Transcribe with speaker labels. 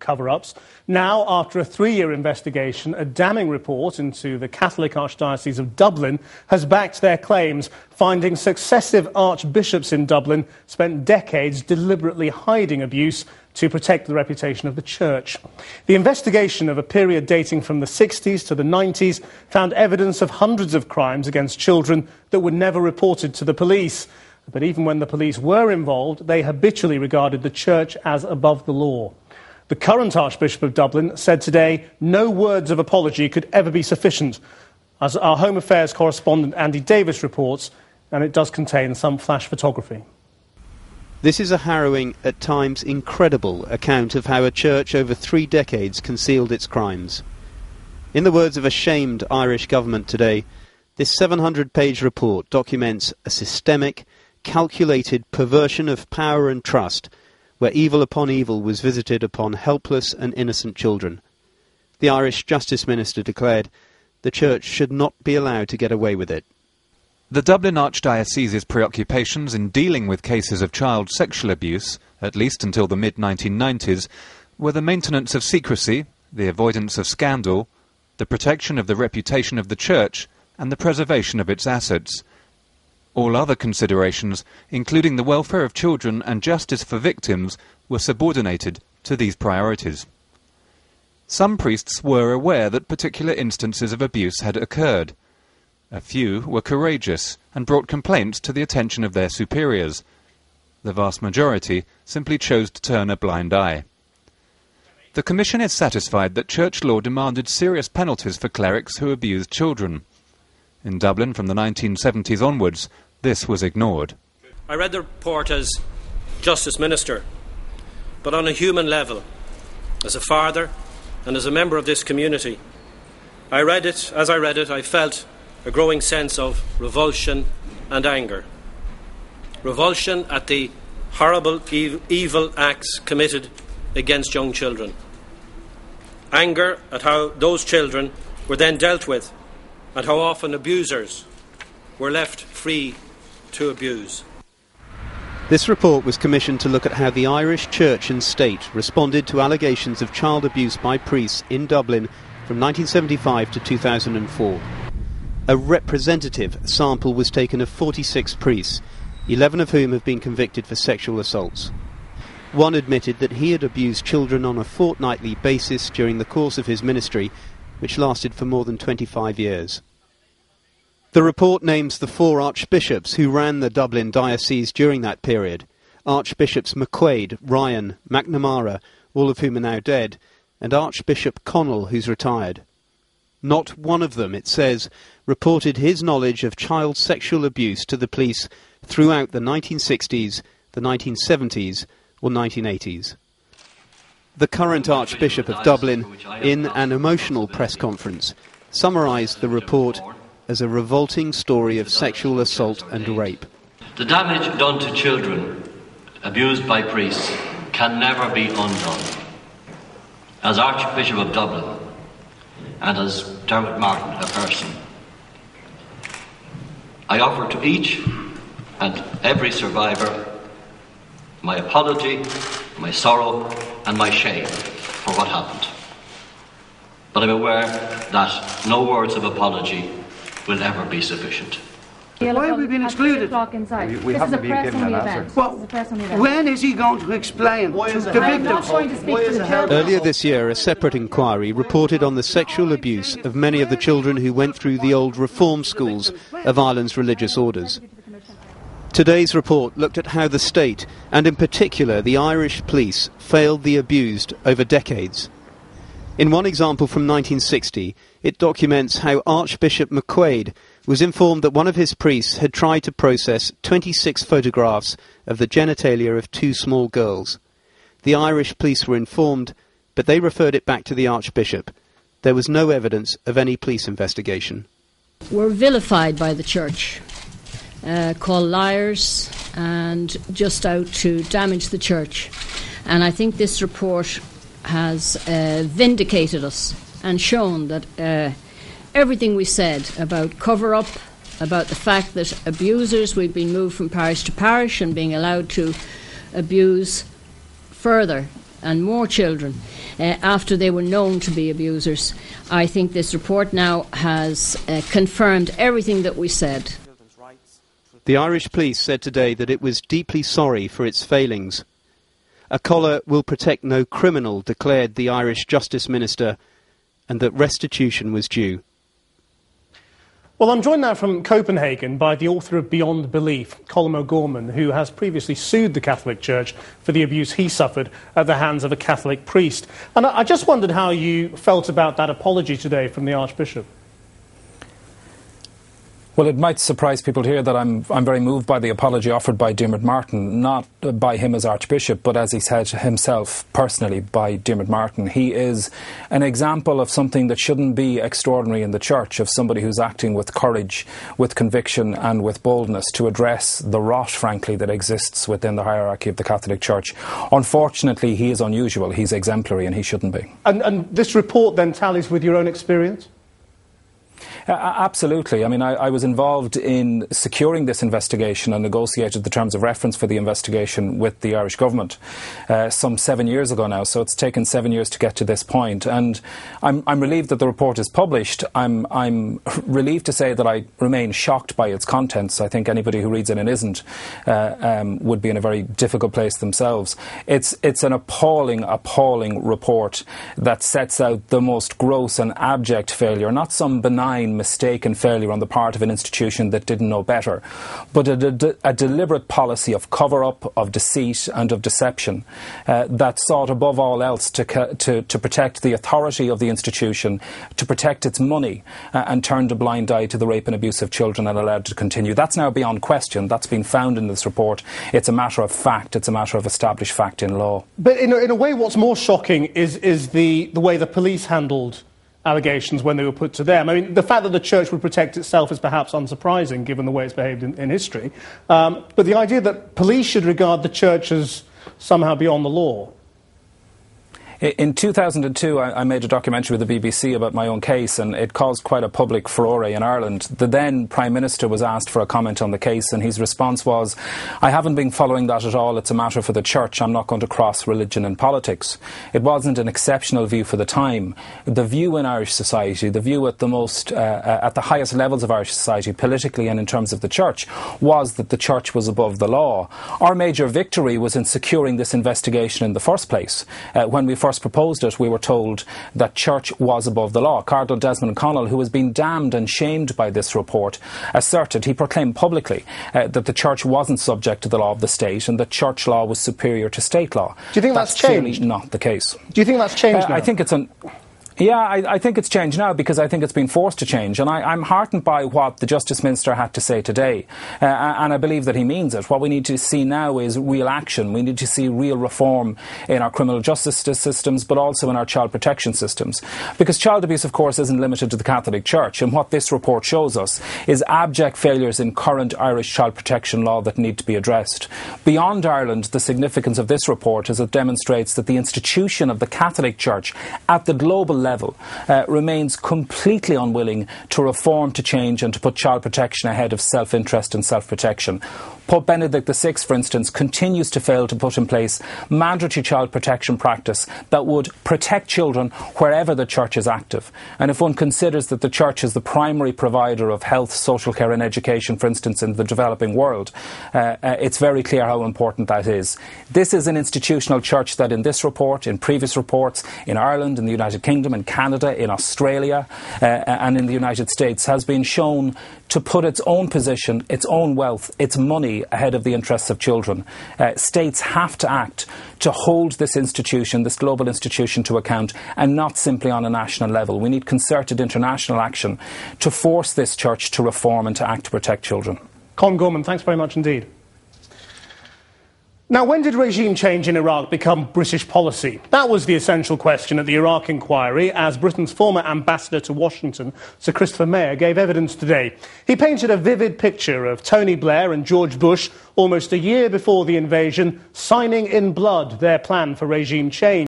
Speaker 1: cover-ups. Now, after a 3-year investigation, a damning report into the Catholic Archdiocese of Dublin has backed their claims, finding successive archbishops in Dublin spent decades deliberately hiding abuse to protect the reputation of the Church. The investigation of a period dating from the 60s to the 90s found evidence of hundreds of crimes against children that were never reported to the police. But even when the police were involved, they habitually regarded the Church as above the law. The current Archbishop of Dublin said today no words of apology could ever be sufficient. As our Home Affairs correspondent Andy Davis reports, and it does contain some flash photography.
Speaker 2: This is a harrowing, at times incredible, account of how a church over 3 decades concealed its crimes. In the words of a shamed Irish government today, this 700-page report documents a systemic, calculated perversion of power and trust, where evil upon evil was visited upon helpless and innocent children. The Irish Justice Minister declared the Church should not be allowed to get away with it.
Speaker 3: The Dublin Archdiocese's preoccupations in dealing with cases of child sexual abuse, at least until the mid-1990s, were the maintenance of secrecy, the avoidance of scandal, the protection of the reputation of the Church, and the preservation of its assets. All other considerations, including the welfare of children and justice for victims, were subordinated to these priorities. Some priests were aware that particular instances of abuse had occurred. A few were courageous and brought complaints to the attention of their superiors. The vast majority simply chose to turn a blind eye. The Commission is satisfied that Church law demanded serious penalties for clerics who abused children. In Dublin from the 1970s onwards, this was ignored.
Speaker 4: I read the report as Justice Minister, but on a human level, as a father and as a member of this community, I read it, I felt a growing sense of revulsion and anger. Revulsion at the horrible, evil acts committed against young children. Anger at how those children were then dealt with and how often abusers were left free to abuse.
Speaker 2: This report was commissioned to look at how the Irish Church and State responded to allegations of child abuse by priests in Dublin from 1975 to 2004. A representative sample was taken of 46 priests, 11 of whom have been convicted for sexual assaults. One admitted that he had abused children on a fortnightly basis during the course of his ministry, which lasted for more than 25 years. The report names the 4 archbishops who ran the Dublin diocese during that period: Archbishops McQuaid, Ryan, McNamara, all of whom are now dead, and Archbishop Connell, who's retired. Not one of them, it says, reported his knowledge of child sexual abuse to the police throughout the 1960s, the 1970s or 1980s. The current Archbishop of Dublin, in an emotional press conference, summarised the report as a revolting story of sexual assault and rape.
Speaker 5: The damage done to children abused by priests can never be undone. As Archbishop of Dublin, and as Dermot Martin, a person, I offer to each and every survivor my apology, my sorrow and my shame for what happened. But I'm aware that no words of apology will ever be sufficient.
Speaker 6: Why have we been excluded?
Speaker 7: We haven't been given an answer.
Speaker 6: Well, when is he going to explain to victims?
Speaker 2: Earlier this year, a separate inquiry reported on the sexual abuse of many of the children who went through the old reform schools of Ireland's religious orders. Today's report looked at how the state, and in particular the Irish police, failed the abused over decades. In one example from 1960, it documents how Archbishop McQuaid was informed that one of his priests had tried to process 26 photographs of the genitalia of 2 small girls. The Irish police were informed, but they referred it back to the Archbishop. There was no evidence of any police investigation.
Speaker 8: We're vilified by the Church, called liars and just out to damage the Church. And I think this report has vindicated us and shown that everything we said about cover-up, about the fact that abusers, we've been moved from parish to parish and being allowed to abuse further and more children after they were known to be abusers. I think this report now has confirmed everything that we said.
Speaker 2: The Irish police said today that it was deeply sorry for its failings. A collar will protect no criminal, declared the Irish Justice Minister, and that restitution was due.
Speaker 1: Well, I'm joined now from Copenhagen by the author of Beyond Belief, Colm O'Gorman, who has previously sued the Catholic Church for the abuse he suffered at the hands of a Catholic priest. And I just wondered how you felt about that apology today from the Archbishop.
Speaker 9: Well, it might surprise people to hear that I'm very moved by the apology offered by Diarmuid Martin, not by him as Archbishop, but as he said himself personally, by Diarmuid Martin. He is an example of something that shouldn't be extraordinary in the Church, of somebody who's acting with courage, with conviction and with boldness to address the rot, frankly, that exists within the hierarchy of the Catholic Church. Unfortunately, he is unusual, he's exemplary, and he shouldn't be. And
Speaker 1: this report then tallies with your own experience?
Speaker 9: Absolutely. I mean, I was involved in securing this investigation and negotiated the terms of reference for the investigation with the Irish government some 7 years ago now, so it's taken 7 years to get to this point. And I'm relieved that the report is published. I'm relieved to say that I remain shocked by its contents. I think anybody who reads it and isn't would be in a very difficult place themselves. It's an appalling report that sets out the most gross and abject failure, not some benign mistaken failure on the part of an institution that didn't know better, but a deliberate policy of cover-up, of deceit and of deception that sought above all else to protect the authority of the institution, to protect its money, and turned a blind eye to the rape and abuse of children and allowed it to continue. That's now beyond question. That's been found in this report. It's a matter of fact. It's a matter of established fact in law.
Speaker 1: But in a way, what's more shocking is the way the police handled allegations when they were put to them. I mean, the fact that the Church would protect itself is perhaps unsurprising, given the way it's behaved in history. But the idea that police should regard the Church as somehow beyond the law.
Speaker 9: In 2002, I made a documentary with the BBC about my own case, and it caused quite a public furore in Ireland. The then Prime Minister was asked for a comment on the case, and his response was, "I haven't been following that at all. It's a matter for the Church. I'm not going to cross religion and politics." It wasn't an exceptional view for the time. The view in Irish society, the view at the highest levels of Irish society, politically and in terms of the Church, was that the Church was above the law. Our major victory was in securing this investigation in the first place. When we first proposed it, we were told that Church was above the law. Cardinal Desmond Connell, who has been damned and shamed by this report, he proclaimed publicly that the Church wasn't subject to the law of the state and that Church law was superior to state law.
Speaker 1: Do you think that's changed?
Speaker 9: Clearly not the case.
Speaker 1: Do you think that's changed now?
Speaker 9: I think it's I think it's changed now because I think it's been forced to change, and I'm heartened by what the Justice Minister had to say today, and I believe that he means it. What we need to see now is real action. We need to see real reform in our criminal justice systems, but also in our child protection systems, because child abuse, of course, isn't limited to the Catholic Church, and what this report shows us is abject failures in current Irish child protection law that need to be addressed. Beyond Ireland, the significance of this report is it demonstrates that the institution of the Catholic Church at the global level remains completely unwilling to reform, to change and to put child protection ahead of self-interest and self-protection. Pope Benedict VI, for instance, continues to fail to put in place mandatory child protection practice that would protect children wherever the Church is active. And if one considers that the Church is the primary provider of health, social care and education, for instance, in the developing world, it's very clear how important that is. This is an institutional Church that in this report, in previous reports, in Ireland, in the United Kingdom, in Canada, in Australia and in the United States, has been shown to put its own position, its own wealth, its money ahead of the interests of children. States have to act to hold this institution, this global institution, to account, and not simply on a national level. We need concerted international action to force this Church to reform and to act to protect children.
Speaker 1: Colm Gorman, thanks very much indeed. Now, when did regime change in Iraq become British policy? That was the essential question at the Iraq inquiry, as Britain's former ambassador to Washington, Sir Christopher Mayer, gave evidence today. He painted a vivid picture of Tony Blair and George Bush almost a year before the invasion, signing in blood their plan for regime change.